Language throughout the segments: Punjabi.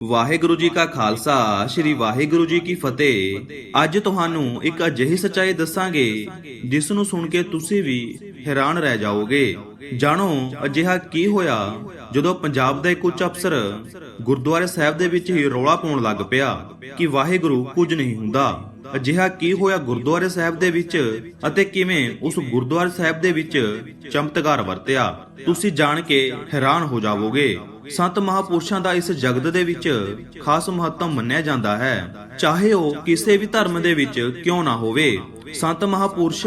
ਵਾਹਿਗੁਰੂ ਜੀ ਕਾ ਖਾਲਸਾ ਸ੍ਰੀ ਵਾਹਿਗੁਰੂ ਜੀ ਕੀ ਫਤਿਹ। ਅੱਜ ਤੁਹਾਨੂੰ ਇੱਕ ਅਜਿਹੀ ਸੱਚਾਈ ਦੱਸਾਂਗੇ ਜਿਸ ਨੂੰ ਸੁਣ ਕੇ ਤੁਸੀਂ ਵੀ ਹੈਰਾਨ ਰਹਿ ਜਾਓਗੇ। ਜਾਣੋ ਅਜਿਹਾ ਕੀ ਹੋਇਆ ਜਦੋਂ ਪੰਜਾਬ ਦਾ ਇੱਕ ਉੱਚ ਅਫਸਰ ਗੁਰਦੁਆਰੇ ਸਾਹਿਬ ਦੇ ਵਿੱਚ ਹੀ ਰੌਲਾ ਪਾਉਣ ਲੱਗ ਪਿਆ ਕਿ ਵਾਹਿਗੁਰੂ ਕੁਝ ਨਹੀਂ ਹੁੰਦਾ। ਅਜਿਹਾ ਕੀ ਹੋਇਆ ਗੁਰਦੁਆਰੇ ਸਾਹਿਬ ਦੇ ਵਿੱਚ ਅਤੇ ਕਿਵੇਂ ਉਸ ਗੁਰਦੁਆਰੇ ਸਾਹਿਬ ਦੇ ਵਿੱਚ ਚਮਤਕਾਰ ਵਰਤਿਆ, ਤੁਸੀਂ ਜਾਣ ਕੇ ਹੈਰਾਨ ਹੋ ਜਾਵੋਗੇ। ਸੰਤ ਮਹਾਪੁਰਸ਼ਾਂ ਦਾ ਇਸ ਜਗਤ ਦੇ ਵਿੱਚ ਖਾਸ ਮਹੱਤਵ ਮੰਨਿਆ ਜਾਂਦਾ ਹੈ, ਚਾਹੇ ਉਹ ਕਿਸੇ ਵੀ ਧਰਮ ਦੇ ਵਿੱਚ ਕਿਉਂ ਨਾ ਹੋਵੇ। ਸੰਤ ਮਹਾਪੁਰਸ਼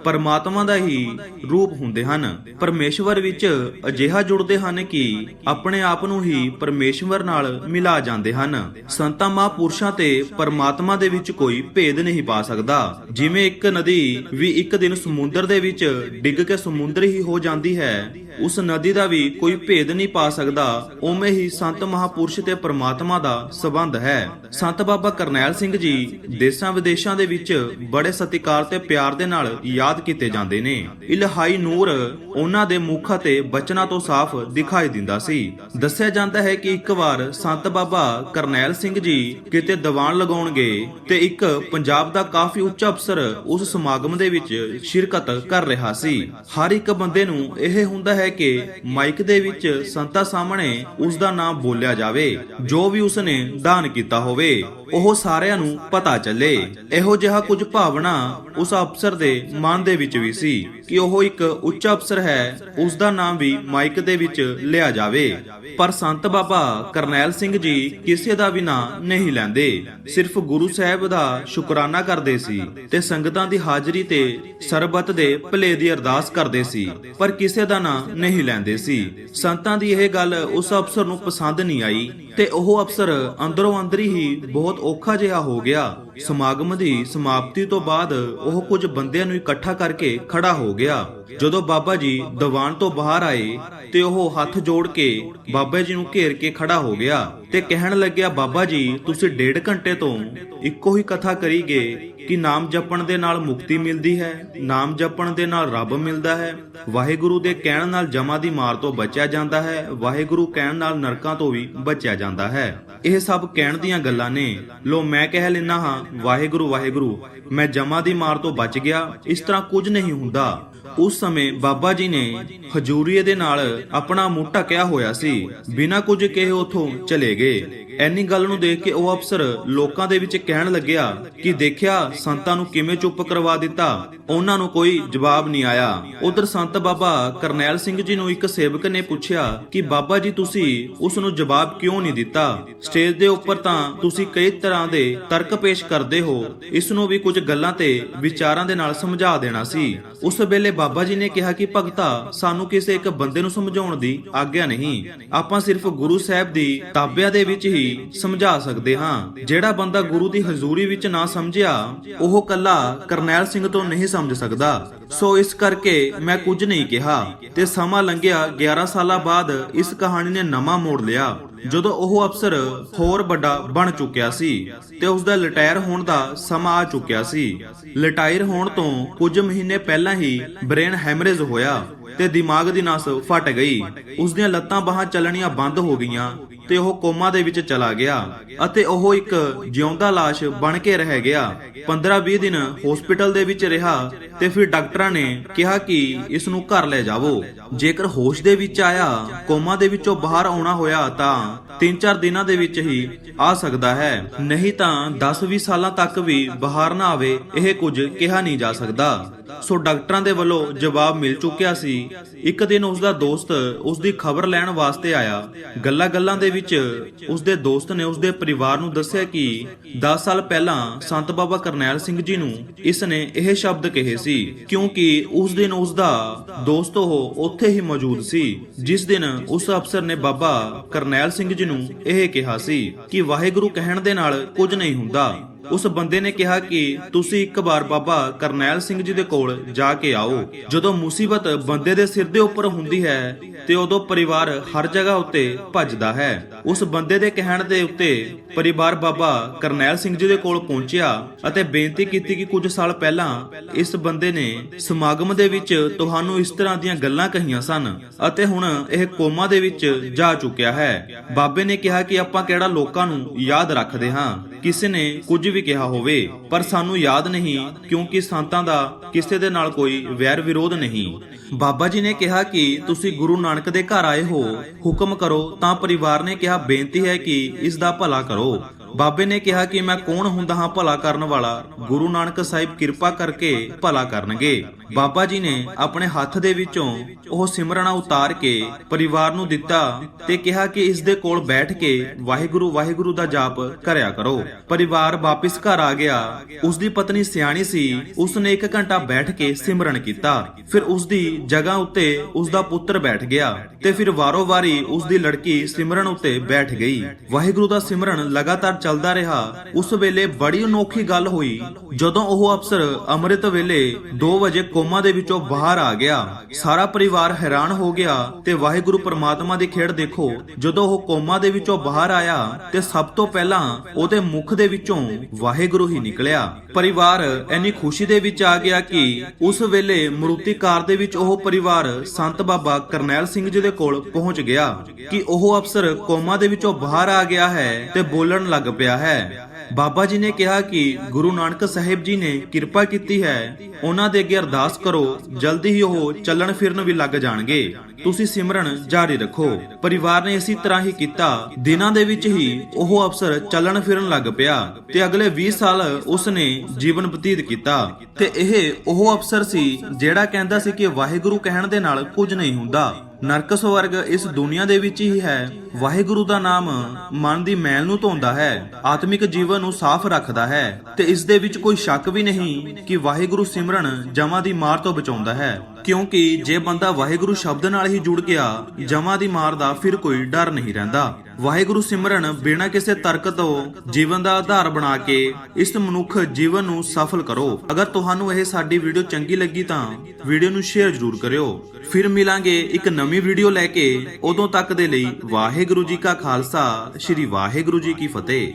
ਪਰਮਾਤਮਾ ਦਾ ਹੀ ਰੂਪ ਹੁੰਦੇ ਹਨ, ਪਰਮੇਸ਼ਵਰ ਵਿੱਚ ਅਜਿਹਾ ਜੁੜਦੇ ਹਨ ਕਿ ਆਪਣੇ ਆਪ ਨੂੰ ਹੀ ਪਰਮੇਸ਼ਵਰ ਨਾਲ ਮਿਲਾ ਜਾਂਦੇ ਹਨ। ਸੰਤਾਂ ਮਹਾਪੁਰਸ਼ਾਂ ਤੇ ਪਰਮਾਤਮਾ ਦੇ ਵਿੱਚ ਕੋਈ ਭੇਦ ਨਹੀਂ ਪਾ ਸਕਦਾ। ਜਿਵੇਂ ਇੱਕ ਨਦੀ ਵੀ ਇੱਕ ਦਿਨ ਸਮੁੰਦਰ ਦੇ ਵਿੱਚ ਡਿੱਗ ਕੇ ਸਮੁੰਦਰ ਹੀ ਹੋ ਜਾਂਦੀ ਹੈ, ਉਸ ਨਦੀ ਦਾ ਵੀ ਕੋਈ ਭੇਦ ਨਹੀਂ ਪਾ ਸਕਦਾ। ਉਵੇਂ ਹੀ ਸੰਤ ਮਹਾਪੁਰਸ਼ ਤੇ ਪਰਮਾਤਮਾ ਦਾ ਸੰਬੰਧ ਹੈ। ਸੰਤ ਬਾਬਾ ਕਰਨੈਲ ਸਿੰਘ ਜੀ ਦੇਸ਼ਾਂ ਵਿਦੇਸ਼ਾਂ ਦੇ ਵਿੱਚ ਬੜੇ ਸਤਿਕਾਰ ਤੇ ਪਿਆਰ ਦੇ ਨਾਲ ਯਾਦ ਕੀਤੇ ਜਾਂਦੇ ਨੇ। ਇਲਾਹੀ ਨੂਰ ਉਹਨਾਂ ਦੇ ਮੁੱਖ ਅਤੇ ਬਚਨਾਂ ਤੋਂ ਸਾਫ਼ ਦਿਖਾਈ ਦਿੰਦਾ ਸੀ। ਦੱਸਿਆ ਜਾਂਦਾ ਹੈ ਕਿ ਇੱਕ ਵਾਰ ਸੰਤ ਬਾਬਾ ਕਰਨੈਲ ਸਿੰਘ ਜੀ ਕਿਤੇ ਦੀਵਾਨ ਲਗਾਉਣ ਗਏ ਤੇ ਇੱਕ ਪੰਜਾਬ ਦਾ ਕਾਫੀ ਉੱਚ ਅਫਸਰ ਉਸ ਸਮਾਗਮ ਦੇ ਵਿੱਚ ਸ਼ਿਰਕਤ ਕਰ ਰਿਹਾ ਸੀ। ਹਰ ਇੱਕ ਬੰਦੇ ਨੂੰ ਇਹ ਹੁੰਦਾ ਹੈ ਕਿ ਮਾਈਕ ਦੇ ਵਿੱਚ ਸੰਤਾਂ ਸਾਹਮਣੇ ਉਸ ਦਾ ਨਾਮ ਬੋਲਿਆ ਜਾਵੇ, ਜੋ ਵੀ ਉਸਨੇ ਦਾਨ ਕੀਤਾ ਹੋਵੇ ਉਹ ਸਾਰਿਆਂ ਨੂੰ ਪਤਾ ਚੱਲੇ। ਇਹੋ ਜਿਹਾ ਕੁਝ ਭਾਵਨਾ ਉਸ ਅਫਸਰ ਦੇ ਮਨ ਦੇ ਵਿੱਚ ਵੀ ਸੀ ਕਿ ਉਹ ਇੱਕ ਉੱਚ ਅਫਸਰ ਹੈ, ਉਸ ਦਾ ਨਾਮ ਵੀ ਮਾਈਕ ਦੇ ਵਿੱਚ ਲਿਆ ਜਾਵੇ। ਪਰ ਸੰਤ ਬਾਬਾ ਕਰਨੈਲ ਸਿੰਘ ਜੀ ਕਿਸੇ ਦਾ ਵੀ ਨਾਂ ਨਹੀਂ ਲੈਂਦੇ, ਸਿਰਫ ਗੁਰੂ ਸਾਹਿਬ ਦਾ ਸ਼ੁਕਰਾਨਾ ਕਰਦੇ ਸੀ ਤੇ ਸੰਗਤਾਂ ਦੀ ਹਾਜ਼ਰੀ ਤੇ ਸਰਬੱਤ ਦੇ ਭਲੇ ਦੀ ਅਰਦਾਸ ਕਰਦੇ ਸੀ, ਪਰ ਕਿਸੇ ਦਾ ਨਾਂ ਨਹੀਂ ਲੈਂਦੇ ਸੀ। ਸੰਤਾਂ ਦੀ ਇਹ ਗੱਲ ਉਸ ਅਫਸਰ ਨੂੰ ਪਸੰਦ ਨਹੀਂ ਆਈ ਤੇ ਉਹ ਅਫਸਰ ਅੰਦਰੋਂ ਅੰਦਰੀ ਹੀ ਬਹੁਤ ਔਖਾ ਜਿਹਾ ਹੋ ਗਿਆ। ਸਮਾਗਮ ਦੀ ਸਮਾਪਤੀ ਤੋਂ ਬਾਅਦ ਉਹ ਕੁਝ ਬੰਦਿਆਂ ਨੂੰ ਇਕੱਠਾ ਕਰਕੇ ਖੜਾ ਹੋ ਗਿਆ। ਜਦੋਂ ਬਾਬਾ ਜੀ ਦੀਵਾਨ ਤੋਂ ਬਾਹਰ ਆਏ ਤੇ ਉਹ ਹੱਥ ਜੋੜ ਕੇ ਬਾਬਾ ਜੀ ਨੂੰ ਘੇਰ ਕੇ ਖੜਾ ਹੋ ਗਿਆ ਤੇ ਕਹਿਣ ਲੱਗਿਆ, ਬਾਬਾ ਜੀ ਤੁਸੀਂ 1.5 ਘੰਟੇ ਤੋਂ ਇੱਕੋ ਹੀ ਕਥਾ ਕਰੀ ਗਏ ਕਿ ਨਾਮ ਜਪਣ ਦੇ ਨਾਲ ਮੁਕਤੀ ਮਿਲਦੀ ਹੈ, ਨਾਮ ਜਪਣ ਦੇ ਨਾਲ ਰੱਬ ਮਿਲਦਾ ਹੈ, ਵਾਹਿਗੁਰੂ ਦੇ ਕਹਿਣ ਨਾਲ ਜਮਾਂ ਦੀ ਮਾਰ ਤੋਂ ਬਚਿਆ ਜਾਂਦਾ ਹੈ, ਵਾਹਿਗੁਰੂ ਕਹਿਣ ਨਾਲ ਨਰਕਾਂ ਤੋਂ ਵੀ ਬਚਿਆ ਜਾਂਦਾ ਹੈ। ਇਹ ਸਭ ਕਹਿਣ ਦੀਆਂ ਗੱਲਾਂ ਨੇ। ਲੋ ਮੈਂ ਕਹਿ ਲੈਣਾ ਹਾਂ ਵਾਹਿਗੁਰੂ ਵਾਹਿਗੁਰੂ, ਮੈਂ ਜਮਾਂ ਦੀ ਮਾਰ ਤੋਂ ਬਚ ਗਿਆ। ਇਸ ਤਰ੍ਹਾਂ ਕੁਝ ਨਹੀਂ ਹੁੰਦਾ। ਉਸ ਸਮੇਂ ਬਾਬਾ ਜੀ ਨੇ ਹਜੂਰੀਏ ਦੇ ਨਾਲ ਆਪਣਾ ਮੂੰਹ ਢਕਿਆ ਹੋਇਆ ਸੀ, ਬਿਨਾਂ ਕੁਝ ਕਹੇ ਉਥੋਂ ਚਲੇ ਗਏ। ਐਨੀ ਗੱਲ ਨੂੰ ਦੇਖ ਕੇ ਉਹ ਅਫਸਰ ਲੋਕਾਂ ਦੇ ਵਿੱਚ ਕਹਿਣ ਲੱਗਿਆ ਕਿ ਦੇਖਿਆ ਸੰਤਾਂ ਨੂੰ ਕਿਵੇਂ ਚੁੱਪ ਕਰਵਾ ਦਿੱਤਾ, ਉਹਨਾਂ ਨੂੰ ਕੋਈ ਜਵਾਬ ਨਹੀਂ ਆਇਆ। ਉਧਰ ਸੰਤ ਬਾਬਾ ਕਰਨੈਲ ਸਿੰਘ ਜੀ ਨੂੰ ਇੱਕ ਸੇਵਕ ਨੇ ਪੁੱਛਿਆ ਕਿ ਬਾਬਾ ਜੀ ਤੁਸੀਂ ਉਸ ਨੂੰ ਜਵਾਬ ਕਿਉਂ ਨਹੀਂ ਦਿੱਤਾ? ਸਟੇਜ ਦੇ ਉੱਪਰ ਤਾਂ ਤੁਸੀਂ ਕਈ ਤਰ੍ਹਾਂ ਦੇ ਤਰਕ ਪੇਸ਼ ਕਰਦੇ ਹੋ, ਇਸ ਨੂੰ ਵੀ ਕੁਝ ਗੱਲਾਂ ਤੇ ਵਿਚਾਰਾਂ ਦੇ ਨਾਲ ਸਮਝਾ ਦੇਣਾ ਸੀ। ਉਸ ਵੇਲੇ ਬਾਬਾ ਜੀ ਨੇ ਕਿਹਾ ਕਿ ਭਗਤਾ ਸਾਨੂੰ ਕਿਸੇ ਇੱਕ ਬੰਦੇ ਨੂੰ ਸਮਝਾਉਣ ਦੀ ਆਗਿਆ ਨਹੀਂ, ਆਪਾਂ ਸਿਰਫ ਗੁਰੂ ਸਾਹਿਬ ਦੀ ਤਾਬਿਆਂ ਦੇ ਵਿੱਚ ਹੀ ਸਮਝਾ ਸਕਦੇ ਹਾਂ। ਜਿਹੜਾ ਬੰਦਾ ਗੁਰੂ ਦੀ ਹਜ਼ੂਰੀ ਵਿੱਚ ਨਾ ਸਮਝਿਆ ਉਹ ਕੱਲਾ ਕਰਨੈਲ ਸਿੰਘ ਤੋਂ ਨਹੀਂ ਸਮਝ ਸਕਦਾ। ਸੋ ਇਸ ਕਰਕੇ ਮੈਂ ਕੁਝ ਨਹੀਂ ਕਿਹਾ ਤੇ ਸਮਾਂ ਲੰਘਿਆ। 11 ਸਾਲਾਂ ਬਾਅਦ ਇਸ ਕਹਾਣੀ ਨੇ ਨਵਾਂ ਮੋੜ ਲਿਆ ਜਦੋਂ ਉਹ ਅਫਸਰ ਹੋਰ ਵੱਡਾ ਬਣ ਚੁੱਕਿਆ ਸੀ ਤੇ ਉਸ ਦਾ ਰਿਟਾਇਰ ਹੋਣ ਦਾ ਸਮਾਂ ਆ ਚੁੱਕਿਆ ਸੀ। ਰਿਟਾਇਰ ਹੋਣ ਤੋਂ ਕੁਝ ਮਹੀਨੇ ਪਹਿਲਾਂ ਹੀ ਬ੍ਰੇਨ ਹੈਮਰੇਜ ਹੋਇਆ ਤੇ ਦਿਮਾਗ ਦੀ ਨਸ ਫਟ ਗਈ। ਉਸ ਦੀਆਂ ਲੱਤਾਂ ਬਾਹਾਂ ਚੱਲਣੀਆਂ ਬੰਦ ਹੋ ਗਈਆਂ ਤੇ ਉਹ ਕੋਮਾ ਦੇ ਵਿੱਚ ਚਲਾ ਗਿਆ ਅਤੇ ਉਹ ਇੱਕ ਜਿਉਂਦਾ ਲਾਸ਼ ਬਣ ਕੇ ਰਹਿ ਗਿਆ। 15-20 ਦਿਨ ਹਸਪੀਟਲ ਦੇ ਵਿੱਚ ਰਿਹਾ ਤੇ ਫਿਰ ਡਾਕਟਰਾਂ ਨੇ ਕਿਹਾ ਕਿ ਇਸ ਨੂੰ ਘਰ ਲੈ ਜਾਵੋ। ਜੇਕਰ ਹੋਸ਼ ਦੇ ਵਿੱਚ ਆਇਆ, ਕੋਮਾ ਦੇ ਵਿੱਚੋਂ ਬਾਹਰ ਆਉਣਾ ਹੋਇਆ ਤਾਂ 3-4 ਦਿਨਾਂ ਦੇ ਵਿੱਚ ਹੀ ਆ ਸਕਦਾ ਹੈ, ਨਹੀਂ ਤਾਂ 10-20 ਸਾਲਾਂ ਤੱਕ ਵੀ ਬਾਹਰ ਨਾ ਆਵੇ, ਇਹ ਕੁਝ ਕਿਹਾ ਨਹੀਂ ਜਾ ਸਕਦਾ। ਸੋ ਡਾਕਟਰਾਂ ਦੇ ਵੱਲੋਂ ਜਵਾਬ ਮਿਲ ਚੁੱਕਿਆ ਸੀ। ਇੱਕ ਦਿਨ ਉਸ ਦਾ ਦੋਸਤ ਉਸ ਦੀ ਖਬਰ ਲੈਣ ਵਾਸਤੇ ਆਇਆ। ਗੱਲਾਂ ਦੇ ਵਿੱਚ ਉਸ ਦੇ ਦੋਸਤ ਨੇ ਉਸ ਦੇ ਪਰਿਵਾਰ ਨੂੰ ਦੱਸਿਆ ਕਿ 10 ਸਾਲ ਪਹਿਲਾਂ ਸੰਤ ਬਾਬਾ ਕਰਨੈਲ ਸਿੰਘ ਜੀ ਨੂੰ ਇਸ ਨੇ ਇਹ ਸ਼ਬਦ ਕਹੇ ਸੀ, ਕਿਉਂਕਿ ਉਸ ਦਿਨ ਉਸ ਦਾ ਦੋਸਤ ਉਹ ਉੱਥੇ ਹੀ ਮੌਜੂਦ ਸੀ ਜਿਸ ਦਿਨ ਉਸ ਅਫਸਰ ਨੇ ਬਾਬਾ ਕਰਨੈਲ ਸਿੰਘ ਜੀ ਨੂੰ ਇਹ ਕਿਹਾ ਸੀ ਕਿ ਵਾਹਿਗੁਰੂ ਕਹਿਣ ਦੇ ਨਾਲ ਕੁਝ ਨਹੀਂ ਹੁੰਦਾ, ਉਸ ਬੰਦੇ ਨੇ ਕਿਹਾ ਕਿ ਤੁਸੀਂ ਇੱਕ ਵਾਰ ਬਾਬਾ ਕਰਨੈਲ ਸਿੰਘ ਜੀ ਦੇ ਕੋਲ ਜਾ ਕੇ ਆਓ। ਜਦੋਂ ਮੁਸੀਬਤ ਬੰਦੇ ਦੇ ਸਿਰ ਦੇ ਉੱਪਰ ਹੁੰਦੀ ਹੈ ਤੇ ਉਦੋਂ ਪਰਿਵਾਰ ਹਰ ਜਗ੍ਹਾ ਉੱਤੇ ਭੱਜਦਾ ਹੈ। ਉਸ ਬੰਦੇ ਦੇ ਕਹਿਣ ਦੇ ਉੱਤੇ ਪਰਿਵਾਰ ਬਾਬਾ ਕਰਨੈਲ ਸਿੰਘ ਜੀ ਦੇ ਕੋਲ ਪਹੁੰਚਿਆ ਅਤੇ ਬੇਨਤੀ ਕੀਤੀ ਕਿ ਕੁਝ ਸਾਲ ਪਹਿਲਾਂ ਇਸ ਬੰਦੇ ਨੇ ਸਮਾਗਮ ਦੇ ਵਿੱਚ ਤੁਹਾਨੂੰ ਇਸ ਤਰ੍ਹਾਂ ਦੀਆਂ ਗੱਲਾਂ ਕਹੀਆਂ ਸਨ ਅਤੇ ਹੁਣ ਇਹ ਕੋਮਾ ਦੇ ਵਿੱਚ ਜਾ ਚੁੱਕਿਆ ਹੈ। ਬਾਬੇ ਨੇ ਕਿਹਾ ਕਿ ਆਪਾਂ ਕਿਹੜਾ ਲੋਕਾਂ ਨੂੰ ਯਾਦ ਰੱਖਦੇ ਹਾਂ, ਕਿਸੇ ਨੇ ਕੁਝ ਵੀ ਕਿਹਾ ਹੋਵੇ ਪਰ ਸਾਨੂੰ ਯਾਦ ਨਹੀਂ, ਕਿਉਂਕਿ ਸੰਤਾਂ ਦਾ ਕਿਸੇ ਦੇ ਨਾਲ ਕੋਈ ਵੈਰ ਵਿਰੋਧ ਨਹੀਂ। ਬਾਬਾ ਜੀ ਨੇ ਕਿਹਾ ਕਿ ਤੁਸੀਂ ਗੁਰੂ ਨਾਨਕ ਦੇ ਘਰ ਆਏ ਹੋ, ਹੁਕਮ ਕਰੋ। ਤਾਂ ਪਰਿਵਾਰ ਨੇ ਕਿਹਾ ਬੇਨਤੀ ਹੈ ਕਿ ਇਸ ਦਾ ਭਲਾ ਕਰੋ। ਬਾਬੇ ਨੇ ਕਿਹਾ ਕਿ ਮੈਂ ਕੌਣ ਹੁੰਦਾ ਹਾਂ ਭਲਾ ਕਰਨ ਵਾਲਾ, ਗੁਰੂ ਨਾਨਕ ਸਾਹਿਬ ਕਿਰਪਾ ਕਰਕੇ ਭਲਾ ਕਰਨਗੇ। ਬਾਬਾ ਜੀ ਨੇ ਆਪਣੇ ਹੱਥ ਦੇ ਵਿੱਚੋਂ ਉਹ ਸਿਮਰਨਾ ਉਤਾਰ ਕੇ ਪਰਿਵਾਰ ਨੂੰ ਦਿੱਤਾ ਤੇ ਕਿਹਾ ਕਿ ਇਸ ਦੇ ਕੋਲ ਬੈਠ ਕੇ ਵਾਹਿਗੁਰੂ ਵਾਹਿਗੁਰੂ ਦਾ ਜਾਪ ਕਰਿਆ ਕਰੋ। ਪਰਿਵਾਰ ਵਾਪਿਸ ਘਰ ਆ ਗਿਆ। ਉਸ ਦੀ ਪਤਨੀ ਸਿਆਣੀ ਸੀ, ਉਸ ਨੇ 1 ਘੰਟਾ ਬੈਠ ਕੇ ਸਿਮਰਨ ਕੀਤਾ। ਫਿਰ ਉਸ ਦੀ ਜਗ੍ਹਾ ਉੱਤੇ ਉਸ ਦਾ ਪੁੱਤਰ ਬੈਠ ਗਿਆ ਤੇ ਫਿਰ ਵਾਰੋ-ਵਾਰੀ ਉਸ ਦੀ ਲੜਕੀ ਸਿਮਰਨ ਉੱਤੇ ਬੈਠ ਗਈ। ਵਾਹਿਗੁਰੂ ਦਾ ਸਿਮਰਨ ਲਗਾਤਾਰ ਚੱਲਦਾ ਰਿਹਾ। ਉਸ ਵੇਲੇ ਬੜੀ ਅਨੋਖੀ ਗੱਲ ਹੋਈ। ਜਦੋਂ ਉਹ ਅਫਸਰ ਅੰਮ੍ਰਿਤ ਵੇਲੇ 2 ਵਜੇ ਕੋਮਾ ਦੇ ਵਿੱਚੋਂ ਬਾਹਰ ਆ ਗਿਆ, ਸਾਰਾ ਪਰਿਵਾਰ ਹੈਰਾਨ ਹੋ ਗਿਆ ਤੇ ਵਾਹਿਗੁਰੂ ਪਰਮਾਤਮਾ ਦੀ ਖੇਡ ਦੇਖੋ। ਜਦੋਂ ਉਹ ਕੋਮਾ ਦੇ ਵਿੱਚੋਂ ਬਾਹਰ ਆਇਆ ਤੇ ਸਭ ਤੋਂ ਪਹਿਲਾਂ ਉਹਦੇ ਮੁਖ ਦੇ ਵਿੱਚੋਂ ਵਾਹਿਗੁਰੂ ਹੀ ਨਿਕਲਿਆ। ਪਰਿਵਾਰ ਇੰਨੀ ਖੁਸ਼ੀ ਦੇ ਵਿੱਚ ਆ ਗਿਆ ਕਿ ਉਸ ਵੇਲੇ ਮਰੂਤੀ ਕਾਰ ਦੇ ਵਿੱਚ ਉਹ ਪਰਿਵਾਰ ਸੰਤ ਬਾਬਾ ਕਰਨੈਲ ਸਿੰਘ ਜੀ ਦੇ ਕੋਲ ਪਹੁੰਚ ਗਿਆ ਕਿ ਉਹ ਅਫਸਰ ਕੋਮਾ ਦੇ ਵਿੱਚੋਂ ਬਾਹਰ ਆ ਗਿਆ ਹੈ ਤੇ ਬੋਲਣ ਲੱਗ ਪਿਆ ਹੈ। ਬਾਬਾ ਜੀ ਨੇ ਕਿਹਾ ਕਿ ਗੁਰੂ ਨਾਨਕ ਸਾਹਿਬ ਜੀ ਨੇ ਕਿਰਪਾ ਕੀਤੀ ਹੈ, ਉਹਨਾਂ ਦੇ ਅੱਗੇ ਅਰਦਾਸ ਕਰੋ, ਜਲਦੀ ਹੀ ਉਹ ਚੱਲਣ ਫਿਰਨ ਵੀ ਲੱਗ ਜਾਣਗੇ। ਤੁਸੀਂ ਸਿਮਰਨ ਜਾਰੀ ਰੱਖੋ। ਪਰਿਵਾਰ ਨੇ ਇਸੇ ਤਰ੍ਹਾਂ ਹੀ ਕੀਤਾ। ਦਿਨਾਂ ਦੇ ਵਿੱਚ ਹੀ ਉਹ ਅਫਸਰ ਚੱਲਣ ਫਿਰਨ ਲੱਗ ਪਿਆ ਤੇ ਅਗਲੇ 20 ਸਾਲ ਉਸਨੇ ਜੀਵਨ ਬਤੀਤ ਕੀਤਾ। ਤੇ ਇਹ ਉਹ ਅਫਸਰ ਸੀ ਜਿਹੜਾ ਕਹਿੰਦਾ ਸੀ ਕਿ ਵਾਹਿਗੁਰੂ ਕਹਿਣ ਦੇ ਨਾਲ ਕੁਝ ਨਹੀਂ ਹੁੰਦਾ। ਨਰਕ ਸਵਰਗ ਇਸ ਦੁਨੀਆ ਦੇ ਵਿੱਚ ਹੀ ਹੈ। ਵਾਹਿਗੁਰੂ ਦਾ ਨਾਮ ਮਨ ਦੀ ਮੈਲ ਨੂੰ ਧੋਂਦਾ ਹੈ, ਆਤਮਿਕ ਜੀਵਨ ਨੂੰ ਸਾਫ਼ ਰੱਖਦਾ ਹੈ ਤੇ ਇਸ ਦੇ ਵਿੱਚ ਕੋਈ ਸ਼ੱਕ ਵੀ ਨਹੀਂ ਕਿ ਵਾਹਿਗੁਰੂ ਸਿਮਰਨ ਜਮਾਂ ਦੀ ਮਾਰ ਤੋਂ ਬਚਾਉਂਦਾ ਹੈ। ਕਿਉਂਕਿ ਜੇ ਬੰਦਾ ਵਾਹਿਗੁਰੂ ਸ਼ਬਦ ਨਾਲ ਹੀ ਜੁੜ ਗਿਆ, ਜਮਾਂ ਦੀ ਮਾਰ ਦਾ ਫਿਰ ਕੋਈ ਡਰ ਨਹੀਂ ਰਹਿੰਦਾ। ਵਾਹਿਗੁਰੂ ਸਿਮਰਨ ਬਿਨਾਂ ਕਿਸੇ ਤਰਕ ਤੋਂ ਜੀਵਨ ਦਾ ਆਧਾਰ ਬਣਾ ਕੇ ਇਸ ਮਨੁੱਖ ਜੀਵਨ ਨੂੰ ਸਫਲ ਕਰੋ। ਅਗਰ ਤੁਹਾਨੂੰ ਇਹ ਸਾਡੀ ਵੀਡੀਓ ਚੰਗੀ ਲੱਗੀ ਤਾਂ ਵੀਡੀਓ ਨੂੰ ਸ਼ੇਅਰ ਜ਼ਰੂਰ ਕਰਿਓ। ਫਿਰ ਮਿਲਾਂਗੇ ਇੱਕ ਨਵੀਂ ਵੀਡੀਓ ਲੈ ਕੇ। ਉਦੋਂ ਤੱਕ ਦੇ ਲਈ ਵਾਹਿਗੁਰੂ ਜੀ ਕਾ ਖਾਲਸਾ, ਸ੍ਰੀ ਵਾਹਿਗੁਰੂ ਜੀ ਕੀ ਫਤਿਹ।